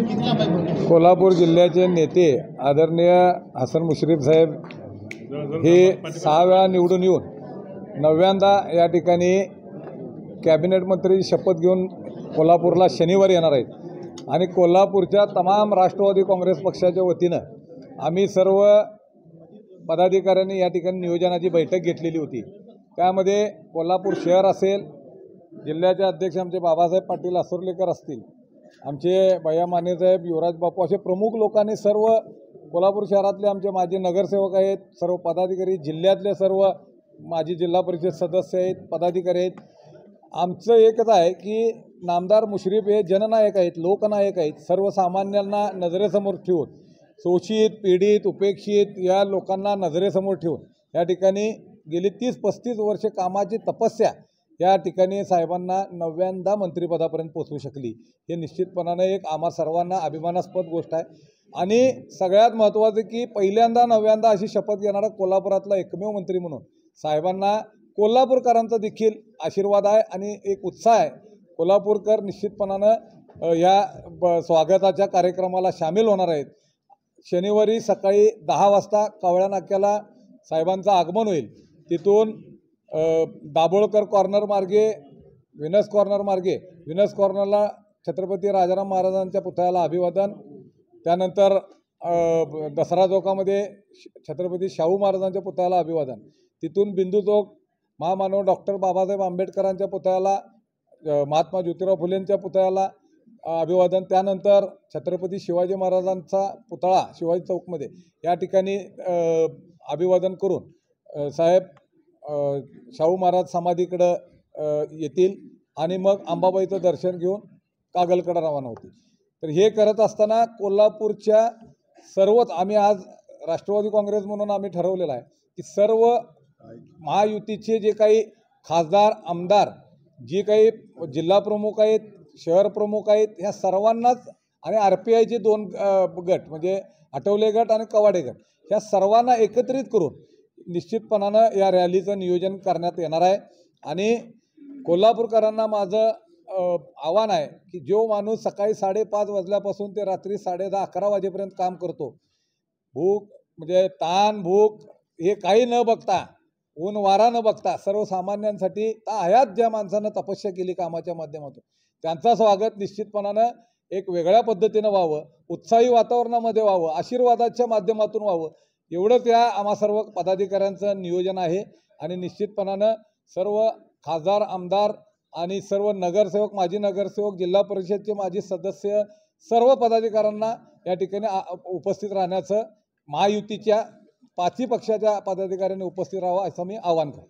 किती लांब आहे? कोल्हापूर जिल्ह्याचे नेते आदरणीय हसन मुश्रीफ साहेब हे 6 वेळा निवडून येऊन 9व्यांदा या ठिकाणी कॅबिनेट मंत्री शपथ घेऊन कोल्हापूरला शनिवारी येणार आहेत आणि कोल्हापूरच्या तमाम राष्ट्रवादी काँग्रेस पक्षाच्या वतीनं आम्ही सर्व पदाधिकाऱ्यांनी या ठिकाणी नियोजनाची बैठक घेतलेली होती। त्यामध्ये कोल्हापूर शहर असेल, जिल्ह्याचे अध्यक्ष आमचे बाबासाहेब पाटील असुर्लेकर असतील, आमचे भैया माने साहेब, युवराज बापू असे प्रमुख लोकांनी सर्व कोल्हापूर शहरातले आमचे माजी नगरसेवक आहेत, सर्व पदाधिकारी, जिल्ह्यातले सर्व माजी जिल्हा परिषद सदस्य आहेत, पदाधिकारी आहेत। आमचं एकच आहे की नामदार मुश्रीफ हे जननायक आहेत, लोकनायक आहेत। सर्वसामान्यांना नजरेसमोर ठेवून, शोषित, पीडित, उपेक्षित या लोकांना नजरेसमोर ठेवून या ठिकाणी गेली 30-35 वर्षे कामाची तपस्या या ठिकाणी साहेबांना 9व्यांदा मंत्रिपदापर्यंत पोहोचू शकली। हे निश्चितपणाने एक आम्हा सर्वांना अभिमानास्पद गोष्ट आहे आणि सगळ्यात महत्त्वाचं की पहिल्यांदा 9व्यांदा अशी शपथ घेणारा कोल्हापुरातला एकमेव मंत्री म्हणून साहेबांना कोल्हापूरकरांचा देखील आशीर्वाद आहे आणि एक उत्साह आहे। कोल्हापूरकर निश्चितपणानं या स्वागताच्या कार्यक्रमाला सामील होणार आहेत। शनिवारी सकाळी 10 वाजता कावळ्या नाक्याला साहेबांचं आगमन होईल। तिथून दाभोळकर कॉर्नर मार्गे विनस कॉर्नर मार्गे विनस कॉर्नरला छत्रपती राजाराम महाराजांच्या पुतळ्याला अभिवादन, त्यानंतर दसरा चौकामध्ये छत्रपती शाहू महाराजांच्या पुतळ्याला अभिवादन, तिथून बिंदू चौक महामानव डॉक्टर बाबासाहेब आंबेडकरांच्या पुतळ्याला, महात्मा ज्योतिराव फुलेंच्या पुतळ्याला अभिवादन, त्यानंतर छत्रपती शिवाजी महाराजांचा पुतळा शिवाजी चौकमध्ये या ठिकाणी अभिवादन करून साहेब शाहू महाराज समाधीकडं येतील आणि मग अंबाबाईचं दर्शन घेऊन कागलकडं रवाना होतील। तर हे करत असताना कोल्हापूरच्या सर्वच आम्ही आज राष्ट्रवादी काँग्रेस म्हणून आम्ही ठरवलेलं आहे की सर्व महायुतीचे जे काही खासदार, आमदार, जे काही जिल्हा प्रमुख आहेत, शहर प्रमुख आहेत, ह्या सर्वांनाच आणि RPIचे 2 गट म्हणजे आठवले गट आणि कवाडे गट ह्या सर्वांना एकत्रित करून निश्चितपणानं या रॅलीचं नियोजन करण्यात येणार आहे। आणि कोल्हापूरकरांना माझं आव्हान आहे की जो माणूस सकाळी 5:30 वाजल्यापासून ते रात्री 10:30-11 वाजेपर्यंत काम करतो, भूक म्हणजे ताण भूक हे काही न बघता, ऊन वारा न बघता सर्वसामान्यांसाठी हयात ज्या माणसानं तपस्या केली कामाच्या माध्यमातून, त्यांचं स्वागत निश्चितपणानं एक वेगळ्या पद्धतीनं व्हावं, उत्साही वातावरणामध्ये व्हावं, आशीर्वादाच्या माध्यमातून व्हावं, एवढंच या आम्हा सर्व पदाधिकाऱ्यांचं नियोजन आहे। आणि निश्चितपणानं सर्व खासदार, आमदार आणि सर्व नगरसेवक, माजी नगरसेवक, जिल्हा परिषदचे माजी सदस्य, सर्व पदाधिकाऱ्यांना या ठिकाणी उपस्थित राहण्याचं महायुतीच्या 5ही पक्षाच्या पदाधिकाऱ्यांनी उपस्थित राहावं असं मी आवाहन करतो।